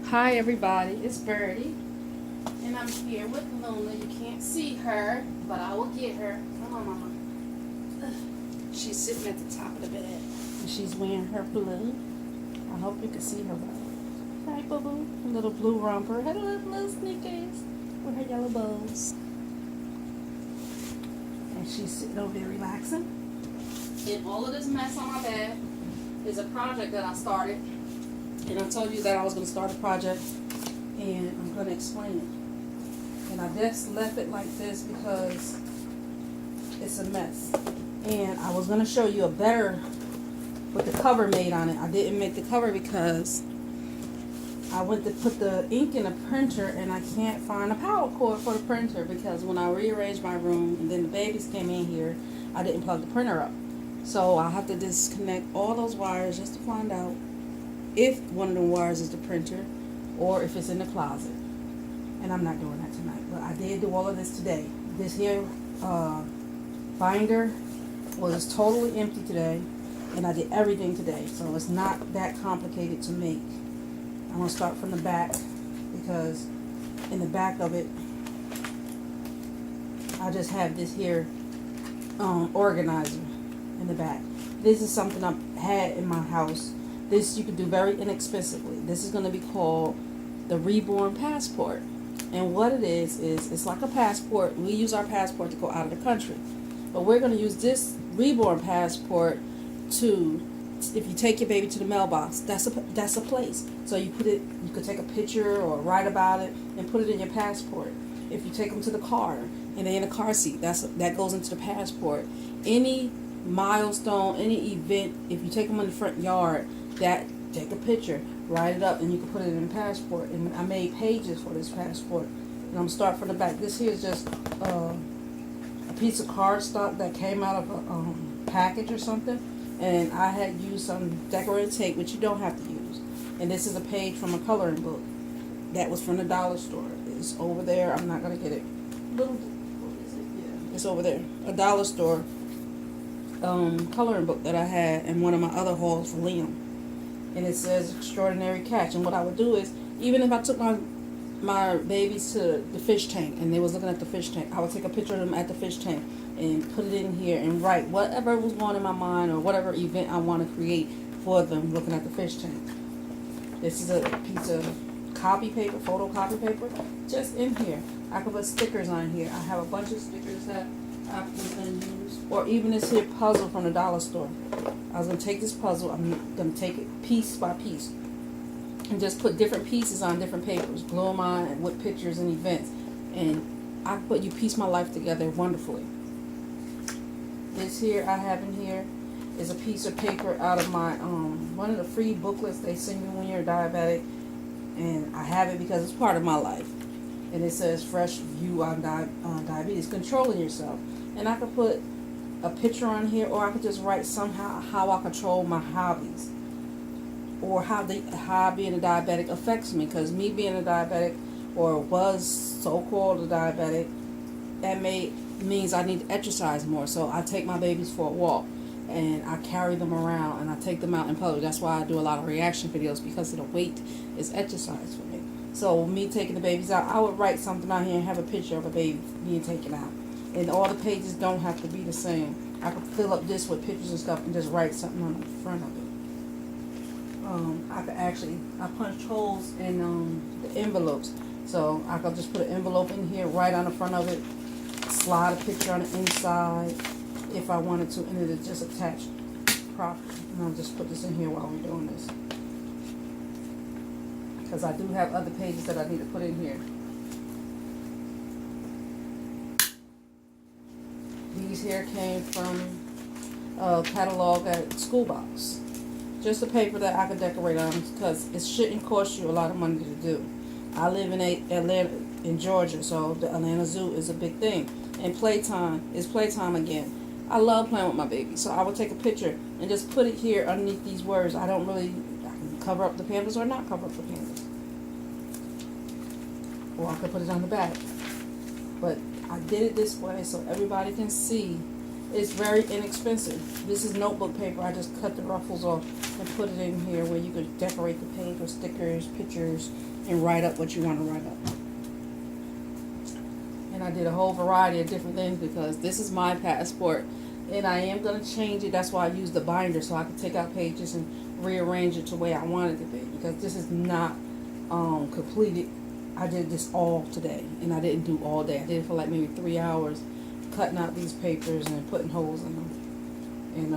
Hi everybody, it's Birdie, and I'm here with Luna. You can't see her, but I will get her. Come on, Mama. She's sitting at the top of the bed, and she's wearing her blue. I hope you can see her well. Hi, Boo Boo. Her little blue romper, her little sneakers with her yellow bows. And she's sitting over there relaxing. And all of this mess on my bed is a project that I started. And I told you that I was going to start a project, and I'm going to explain it. And I just left it like this because it's a mess. And I was going to show you a better, with the cover made on it. I didn't make the cover because I went to put the ink in a printer, and I can't find a power cord for the printer because when I rearranged my room and then the babies came in here, I didn't plug the printer up. So I have to disconnect all those wires just to find out if one of the wires is the printer or if it's in the closet. And I'm not doing that tonight, but I did do all of this today. This here binder was totally empty today, and I did everything today, so it's not that complicated to make. I'm going to start from the back because in the back of it I just have this here organizer in the back. This is something I've had in my house. This you can do very inexpensively. This is going to be called the Reborn passport. And what it is it's like a passport. We use our passport to go out of the country. But we're going to use this Reborn passport to, if you take your baby to the mailbox, that's a place. So you put it, you could take a picture or write about it and put it in your passport. If you take them to the car and they're in a car seat, that goes into the passport. Any milestone, any event, if you take them in the front yard, take a picture, write it up, and you can put it in a passport. And I made pages for this passport. And I'm going to start from the back. This here is just a piece of cardstock that came out of a package or something. And I had used some decorative tape, which you don't have to use. And this is a page from a coloring book. That was from the dollar store. It's over there. I'm not going to get it. What is it? Yeah. It's over there. A dollar store coloring book that I had in one of my other hauls for Liam. And it says extraordinary catch. And what I would do is, even if I took my babies to the fish tank and they was looking at the fish tank, I would take a picture of them at the fish tank and put it in here and write whatever was going in my mind or whatever event I want to create for them looking at the fish tank. This is a piece of copy paper, photocopy paper, just in here. I could put stickers on here. I have a bunch of stickers that I was going to use. Or even this here puzzle from the dollar store. I was going to take this puzzle, I'm going to take it piece by piece and just put different pieces on different papers, glue them on with pictures and events, and you piece my life together wonderfully. This here I have in here is a piece of paper out of my one of the free booklets they send you when you're diabetic, and I have it because it's part of my life, and it says fresh view on diabetes, controlling yourself. And I could put a picture on here, or I could just write somehow how I control my hobbies, or how being a diabetic affects me. Because me being a diabetic, or was so-called a diabetic, that means I need to exercise more. So I take my babies for a walk, and I carry them around, and I take them out in public. That's why I do a lot of reaction videos, because of the weight is exercise for me. So me taking the babies out, I would write something on here and have a picture of a baby being taken out. And all the pages don't have to be the same. I could fill up this with pictures and stuff and just write something on the front of it. I punched holes in the envelopes. So I could just put an envelope in here, right on the front of it, slide a picture on the inside if I wanted to, and it'll just attach properly. And I'll just put this in here while we're doing this, because I do have other pages that I need to put in here. These here came from a catalog at School Box. Just a paper that I could decorate on, because it shouldn't cost you a lot of money to do. I live in Atlanta, in Georgia, so the Atlanta Zoo is a big thing. And playtime is playtime again. I love playing with my baby, so I would take a picture and just put it here underneath these words. I can cover up the pampers or not cover up the pampers. Or I could put it on the back. But I did it this way so everybody can see It's very inexpensive. This is notebook paper. I just cut the ruffles off and put it in here where you could decorate the page with stickers, pictures, and write up what you want to write up. And I did a whole variety of different things because this is my passport. And I am going to change it. That's why I use the binder so I can take out pages and rearrange it to the way I want it to be. Because this is not completed. I did this all today. And I didn't do all day. I did it for like maybe 3 hours. Cutting out these papers and putting holes in them. And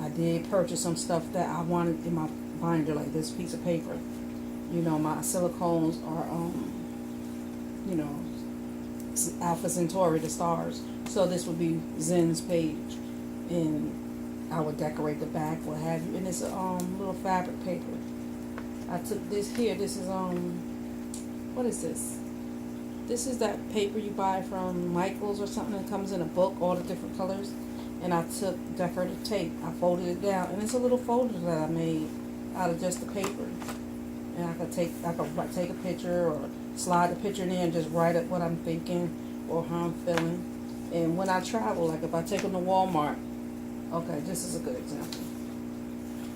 I did purchase some stuff that I wanted in my binder. Like this piece of paper. You know, my silicones are, you know, Alpha Centauri, the stars. So this would be Zen's page, and I would decorate the back, what have you. And it's a little fabric paper. I took this here. This is what is this? This is that paper you buy from Michael's or something. That comes in a book, all the different colors. And I took decorative tape. I folded it down, and it's a little folder that I made out of just the paper. And I could take a picture or slide the picture in there and just write up what I'm thinking or how I'm feeling. And when I travel, like if I take them to Walmart, okay, this is a good example.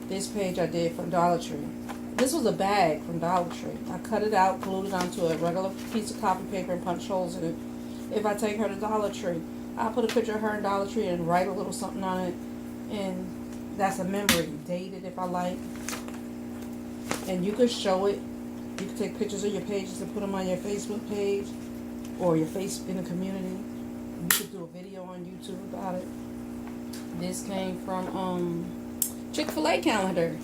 This page I did from Dollar Tree. This was a bag from Dollar Tree. I cut it out, glued it onto a regular piece of copy paper and punched holes in it. If I take her to Dollar Tree, I'll put a picture of her in Dollar Tree and write a little something on it. And that's a memory. Date it if I like. And you could show it. You could take pictures of your pages and put them on your Facebook page or your face in the community. You could do a video on YouTube about it. This came from Chick-fil-A calendar.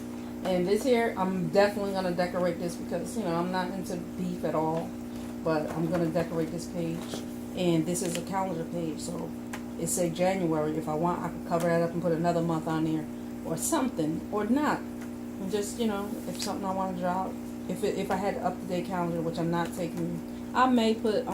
And this here, I'm definitely going to decorate this because, you know, I'm not into beef at all. But I'm going to decorate this page. And this is a calendar page. So it say January. If I want, I could cover that up and put another month on there. Or something. Or not. And just, you know, if something I want to draw. If I had an up-to-date calendar, which I'm not taking, I may put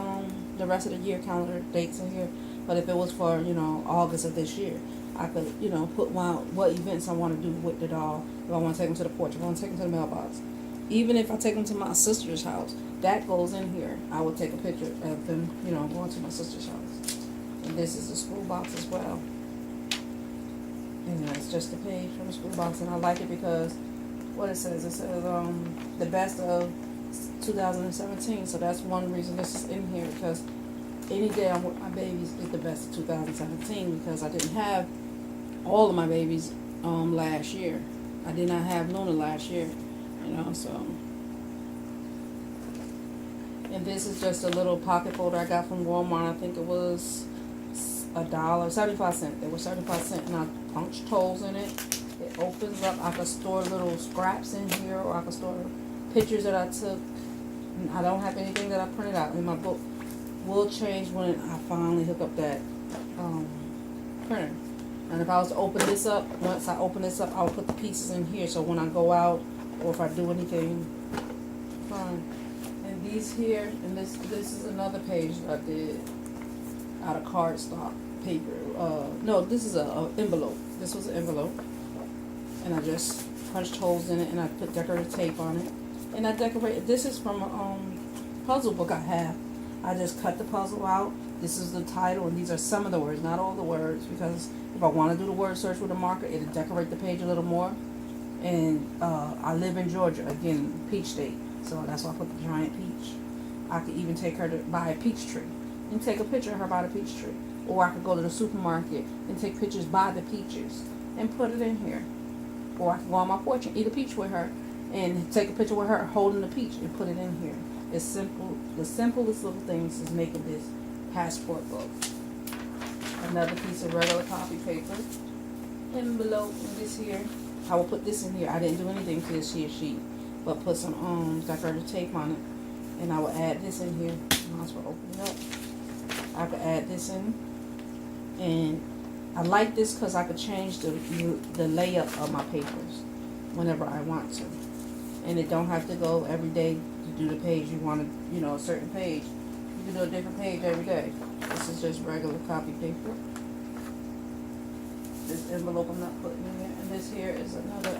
the rest of the year calendar dates in here. But if it was for, you know, August of this year, I could, you know, put what events I want to do with the doll. If I want to take them to the porch, if I want to take them to the mailbox. Even if I take them to my sister's house, that goes in here. I would take a picture of them, you know, going to my sister's house. And this is the school box as well. And it's just a page from the school box. And I like it because what it says the best of 2017. So that's one reason this is in here, because any day I'm with my babies is the best of 2017, because I didn't have all of my babies last year. I did not have Luna last year, you know, so. And this is just a little pocket folder I got from Walmart. I think it was $1, 75 cents. They were 75 cents, and I punched holes in it. It opens up. I could store little scraps in here, or I could store pictures that I took. And I don't have anything that I printed out in my book. Will change when I finally hook up that printer. And if I was to open this up, once I open this up, I'll put the pieces in here. So when I go out, or if I do anything, fine. And these here, and this is another page that I did out of cardstock paper. No, this is a envelope. This was an envelope. And I just punched holes in it, and I put decorative tape on it. And I decorated. This is from a puzzle book I have. I just cut the puzzle out. This is the title, and these are some of the words, not all the words, because if I want to do the word search with a marker, it'll decorate the page a little more. And I live in Georgia, again, peach state, so that's why I put the giant peach. I could even take her to buy a peach tree and take a picture of her by the peach tree. Or I could go to the supermarket and take pictures by the peaches and put it in here. Or I could go on my porch and eat a peach with her and take a picture with her holding the peach and put it in here. It's simple. The simplest little things is making this passport book. Another piece of regular copy paper. Envelope in this here. I will put this in here. I didn't do anything to this here sheet, but put some decorative tape on it. And I will add this in here. Might as well open it up. I could add this in. And I like this because I could change the layout of my papers whenever I want to. And it don't have to go every day to do the page. You want to, you know, a certain page. You can do a different page every day. This is just regular copy paper. This envelope I'm not putting in there. And this here is another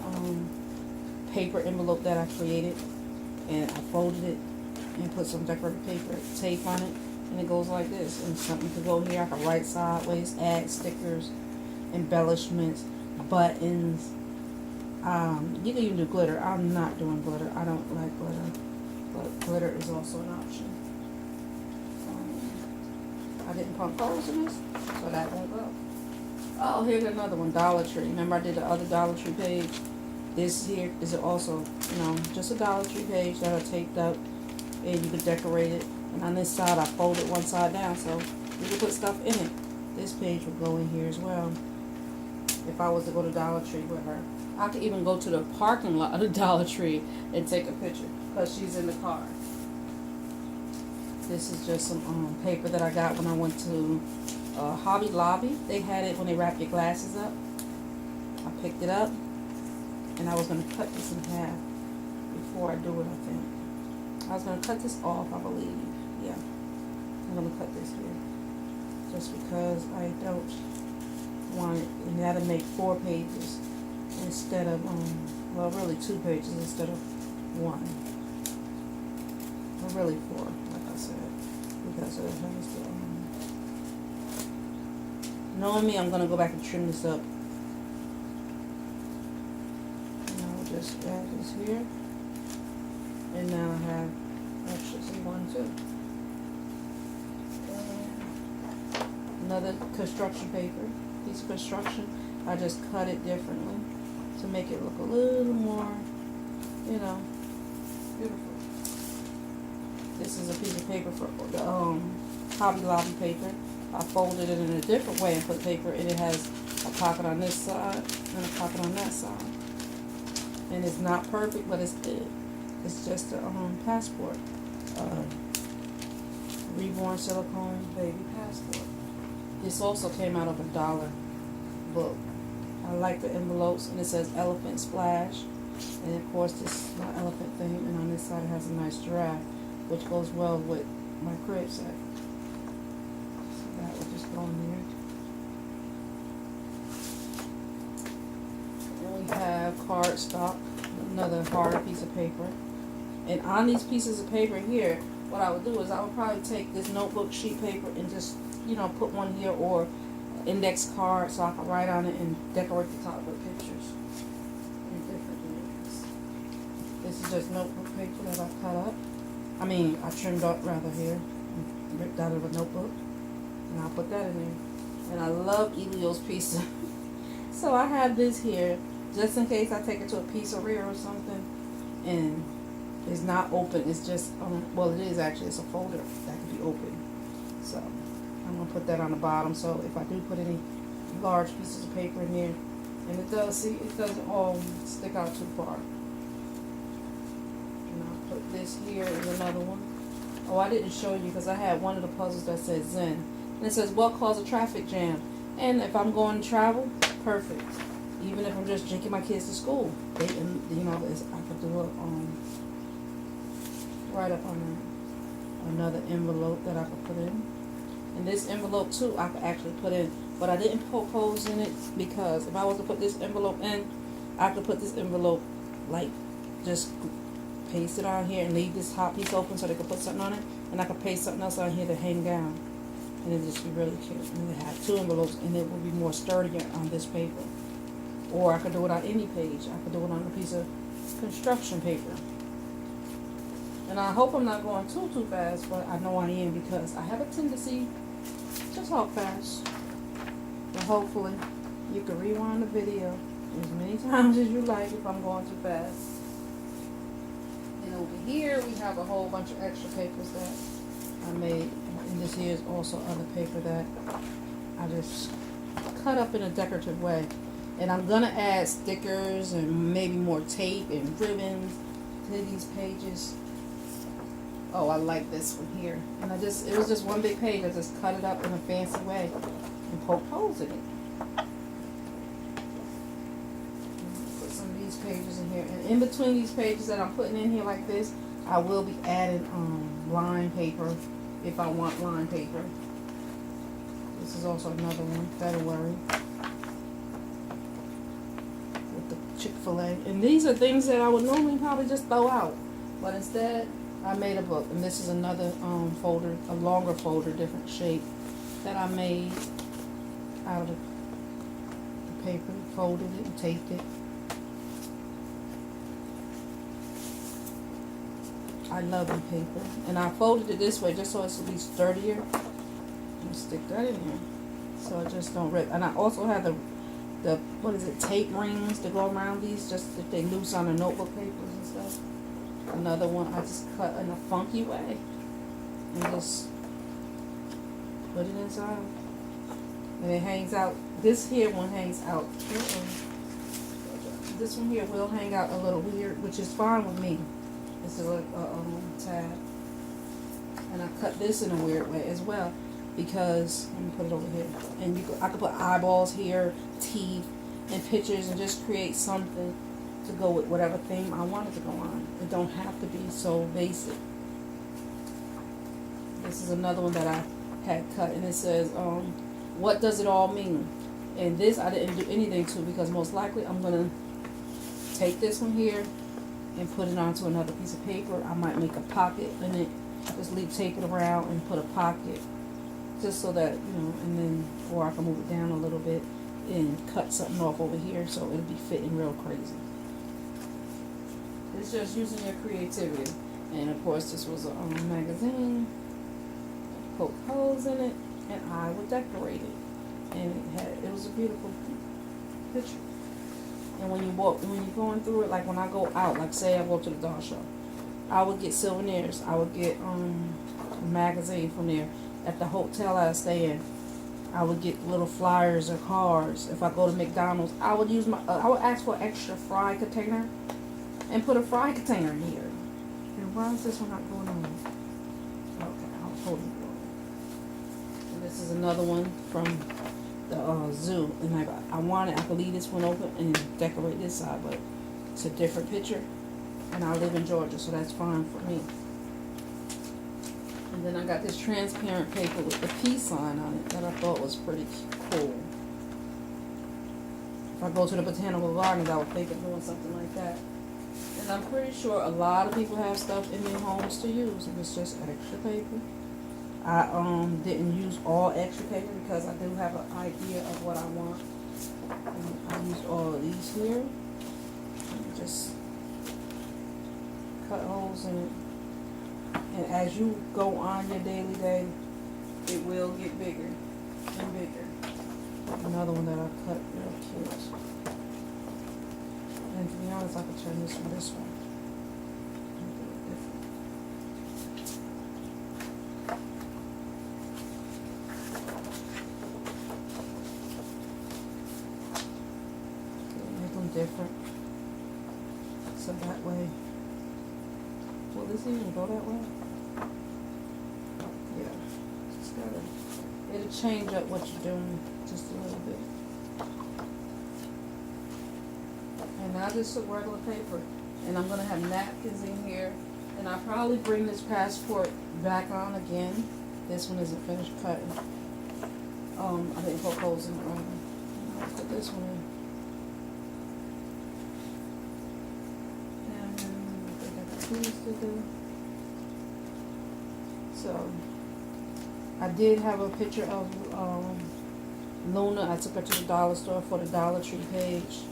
paper envelope that I created. And I folded it and put some decorative paper tape on it. And it goes like this. And something could go here. I can write sideways, add stickers, embellishments, buttons. You can even do glitter. I'm not doing glitter. I don't like glitter. But glitter is also an option. I didn't pump holes in this, so that won't go. Oh, here's another one, Dollar Tree. Remember I did the other Dollar Tree page? This here is also, just a Dollar Tree page that I taped up, and you could decorate it. And on this side, I folded one side down, so you can put stuff in it. This page would go in here as well. If I was to go to Dollar Tree with her, I could even go to the parking lot of the Dollar Tree and take a picture because she's in the car. This is just some paper that I got when I went to Hobby Lobby. They had it when they wrap your glasses up. I picked it up, and I was going to cut this in half before I do it, I think. I was going to cut this off, I believe. Yeah. I'm going to cut this here. Just because I don't want it. And that'll make 4 pages instead of, well, really 2 pages instead of 1. Or really 4, like I said. Because it has the, knowing me, I'm going to go back and trim this up. And I'll just add this here. And now I have extras in 1, 2. Another construction paper, piece of construction. I just cut it differently to make it look a little more, beautiful. This is a piece of paper for the Hobby Lobby paper. I folded it in a different way and put paper, and it has a pocket on this side and a pocket on that side. And it's not perfect, but it's good. It's just a passport. Reborn silicone baby passport. This also came out of a $1 book. I like the envelopes, and it says elephant splash. And of course, this is my elephant thing, and on this side it has a nice giraffe, which goes well with my crib set. So that will just go in there. And we have cardstock, another hard piece of paper. And on these pieces of paper here, what I would do is I would probably take this notebook sheet paper and just, put one here, or index card so I can write on it and decorate the top with pictures and different things. This is just notebook paper that I cut up. I trimmed up rather here, and ripped out of a notebook, and I'll put that in there. And I love Elio's pizza. So I have this here, just in case I take it to a pizzeria or something, and it's not open. It's just, well, it is actually. It's a folder that can be open. So I'm going to put that on the bottom. So if I do put any large pieces of paper in here, and it doesn't all stick out too far. And I'll put this here is another one. Oh, I didn't show you because I had one of the puzzles that says Zen. And it says, what caused a traffic jam? And if I'm going to travel, perfect. Even if I'm just taking my kids to school, I could do it right up on there. Another envelope that I could put in. And this envelope too, I could actually put in, but I didn't poke holes in it because if I was to put this envelope in, I could put this envelope like just paste it on here and leave this top piece open so they could put something on it, and I could paste something else on here to hang down, and it just be really cute. And they have 2 envelopes, and it would be more sturdier on this paper. Or I could do it on any page. I could do it on a piece of construction paper. And I hope I'm not going too fast, but I know I am because I have a tendency to talk fast. But hopefully you can rewind the video as many times as you like if I'm going too fast. And over here we have a whole bunch of extra papers that I made. And this here is also other paper that I just cut up in a decorative way. And I'm going to add stickers and maybe more tape and ribbons to these pages. Oh, I like this one here. And it was just one big page. I just cut it up in a fancy way and poked holes in it. Put some of these pages in here. And in between these pages that I'm putting in here like this, I will be adding line paper if I want line paper. This is also another one, February. With the Chick-fil-A. And these are things that I would normally probably just throw out. But instead, I made a book, and this is another folder, a longer folder, different shape, that I made out of the paper, folded it and taped it. I love the paper, and I folded it this way just so it's at least sturdier. And stick that in here, so it just don't rip. And I also have the what is it, tape rings to go around these, just if they loose on the notebook papers and stuff. Another one I just cut in a funky way and just put it inside, and it hangs out. This here one hangs out. This one here will hang out a little weird, which is fine with me. This is a tab, and I cut this in a weird way as well, because let me put it over here, and I could put eyeballs here, teeth, and pictures, and just create something to go with whatever theme I want it to go on. It don't have to be so basic. This is another one that I had cut, and it says, what does it all mean? And this I didn't do anything to, because most likely I'm gonna take this one here and put it onto another piece of paper. I might make a pocket in it, just tape it around and put a pocket, just so that, you know, and then, or I can move it down a little bit and cut something off over here so it'll be fitting real crazy. It's just using your creativity. And of course this was a magazine. Poke holes in it, and I would decorate it. And it was a beautiful picture. And when you're going through it, like when I go out, like say I go to the doll show, I would get souvenirs. I would get a magazine from there. At the hotel I stay in, I would get little flyers or cards. If I go to McDonald's, I would use I would ask for an extra fry container and put a fry container in here. And why is this one not going on? Okay, I'll hold it. And this is another one from the zoo, and I could leave this one open and decorate this side, but it's a different picture, and I live in Georgia, so that's fine for me. And then I got this transparent paper with the peace sign on it that I thought was pretty cool. If I go to the botanical gardens, I would think of doing something like that. And I'm pretty sure a lot of people have stuff in their homes to use, if it's just extra paper. I didn't use all extra paper because I do have an idea of what I want. And I used all of these here. And just cut holes in it. And as you go on your daily day, it will get bigger and bigger. Another one that I cut real cute. And to be honest, I could turn this one this way. Different, so that way, will this even go that way? Yeah, just gotta, it'll change up what you're doing just a little bit. And now this is regular paper, and I'm gonna have napkins in here, and I'll probably bring this passport back on again. This one isn't finished cutting. I didn't poke holes in it right. I'll put this one in. To do. So I did have a picture of Luna. I took her to the dollar store for the Dollar Tree page,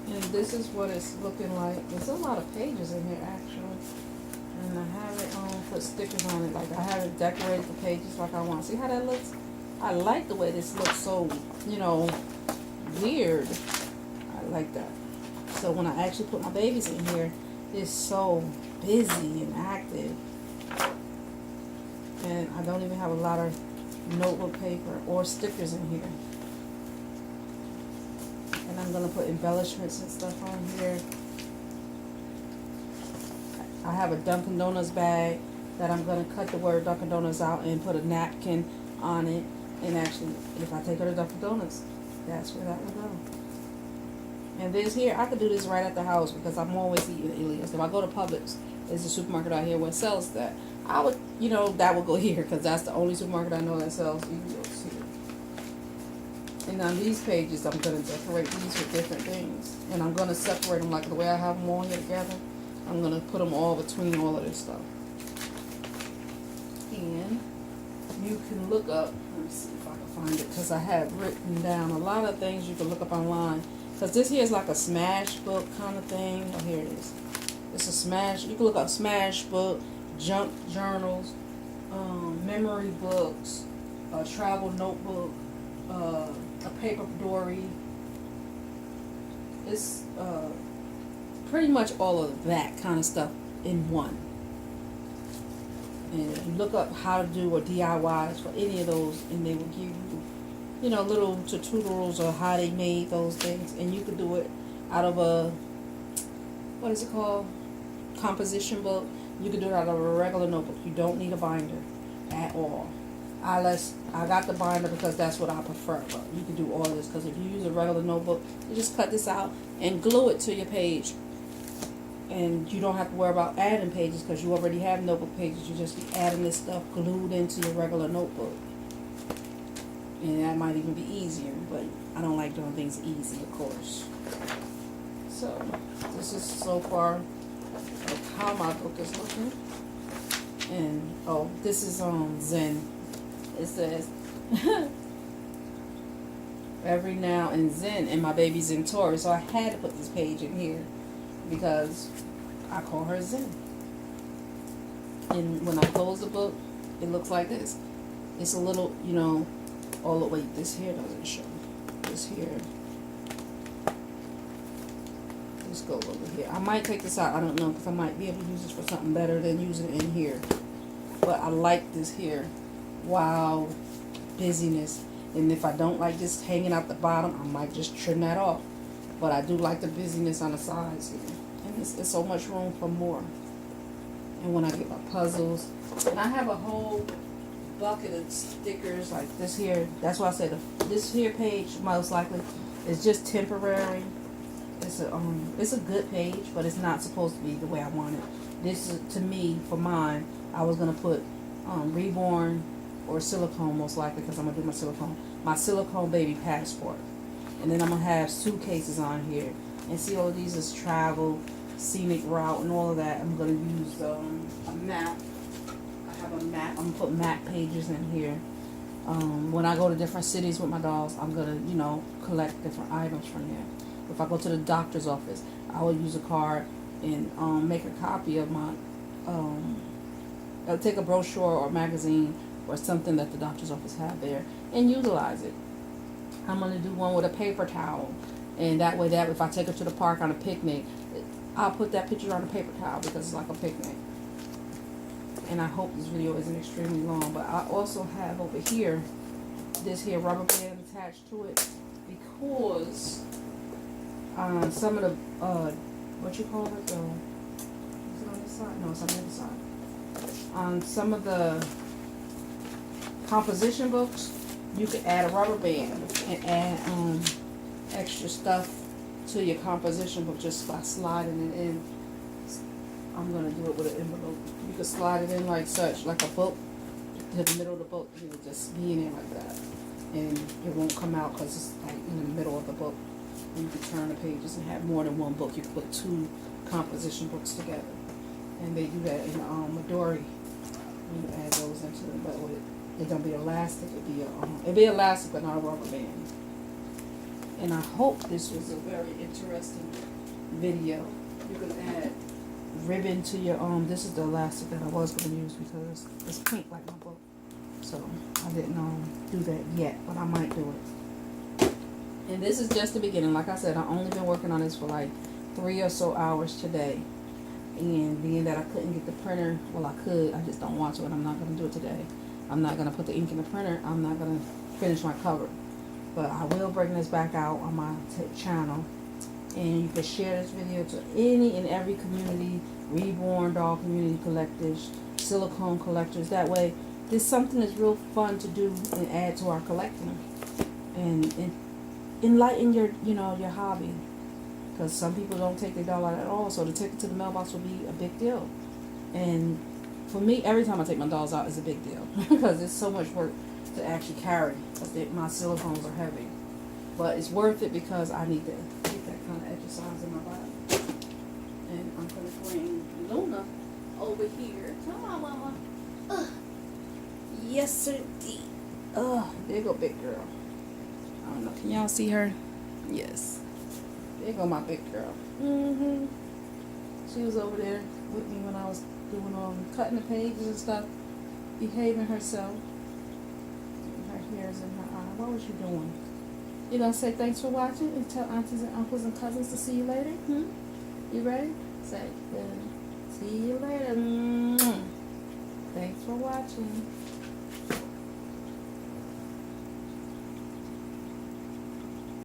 and this is what it's looking like. There's a lot of pages in here actually, and I haven't put stickers on it. Like I haven't decorated the pages like I want. See how that looks? I like the way this looks, so weird. I like that. So when I actually put my babies in here, it's so busy and active, and I don't even have a lot of notebook paper or stickers in here. And I'm gonna put embellishments and stuff on here. I have a Dunkin' Donuts bag that I'm gonna cut the word Dunkin' Donuts out and put a napkin on it, and actually if I take her to Dunkin' Donuts, that's where that will go. And this here, I could do this right at the house because I'm always eating alias. If I go to Publix, there's a supermarket out here where it sells that. I would, that would go here because that's the only supermarket I know that sells Ilios here. And on these pages, I'm going to decorate these with different things. And I'm going to separate them like the way I have them all here together. I'm going to put them all between all of this stuff. And you can look up, let me see if I can find it, because I have written down a lot of things you can look up online. Because this here is like a smash book kind of thing. Oh, here it is. It's a smash. You can look up smash book, junk journals, memory books, a travel notebook, a paper dory. It's pretty much all of that kind of stuff in one. And you look up how to do a DIYs for any of those, and they will give you, you know, little tutorials of how they made those things. And you could do it out of a, what is it called? Composition book. You could do it out of a regular notebook. You don't need a binder at all. I got the binder because that's what I prefer. But you can do all this, because if you use a regular notebook, you just cut this out and glue it to your page. And you don't have to worry about adding pages because you already have notebook pages. You just be adding this stuff glued into your regular notebook. And that might even be easier, but I don't like doing things easy, of course. So, this is so far of how my book is looking. And, oh, this is Zen. It says, every now and Zen, and my baby's in Taurus. So I had to put this page in here because I call her Zen. And when I close the book, it looks like this. It's a little, you know, all the way, this here doesn't show. This here. Let's go over here. I might take this out, I don't know, because I might be able to use this for something better than using it in here. But I like this here. Wow, busyness. And if I don't like this hanging out the bottom, I might just trim that off. But I do like the busyness on the sides here. And it's so much room for more. And when I get my puzzles, and I have a whole bucket of stickers like this here. That's why I said this here page most likely is just temporary. It's a good page, but it's not supposed to be the way I want it. This is, to me, for mine, I was gonna put Reborn or silicone most likely, because I'm gonna do my silicone baby passport. And then I'm going to have suitcases on here. And see, all of these is travel, scenic route, and all of that. I'm going to use a map. I have a map. I'm going to put map pages in here. When I go to different cities with my dolls, I'm going to, you know, collect different items from there. If I go to the doctor's office, I will use a card and make a copy of my, I'll take a brochure or magazine or something that the doctor's office have there and utilize it. I'm going to do one with a paper towel, and that way if I take her to the park on a picnic, I'll put that picture on a paper towel because it's like a picnic. And I hope this video isn't extremely long, but I also have over here this here rubber band attached to it because some of the what you call it, is it on this side? No, it's on the other side. On some of the composition books, you could add a rubber band and add extra stuff to your composition book just by sliding it in. I'm going to do it with an envelope. You can slide it in like such, like a book, to the middle of the book. You know, just be in there like that. And it won't come out because it's like in the middle of the book. And you can turn the pages and have more than one book. You can put two composition books together. And they do that in Midori. You add those into it, but with it don't be elastic. It'd be elastic, but not a rubber band. And I hope this was a very interesting video. You can add ribbon to your this is the elastic that I was going to use because it's pink like my book. So I didn't do that yet, but I might do it. And this is just the beginning. Like I said, I've only been working on this for like 3 or so hours today. And being that I couldn't get the printer, well, I could, I just don't want to, and I'm not going to do it today. I'm not going to put the ink in the printer. I'm not going to finish my cover. But I will bring this back out on my channel. And you can share this video to any and every community, Reborn doll community collectors, silicone collectors. That way, this is something that's real fun to do and add to our collecting. And enlighten your hobby. Because some people don't take their doll out at all, so to take it to the mailbox will be a big deal. And for me, every time I take my dolls out is a big deal because it's so much work to actually carry. Because my silicones are heavy, but it's worth it because I need to get that kind of exercise in my body. And I'm gonna bring over here. Come on, Mama. Yes, sir. There go big girl. I don't know. Can y'all see her? Yes. There go my big girl. She was over there with me when I was doing cutting the pages and stuff, behaving herself. Her hair's in her eye. What was you doing? You gonna say thanks for watching and tell aunties and uncles and cousins to see you later? You ready? Say, see you later. Thanks for watching.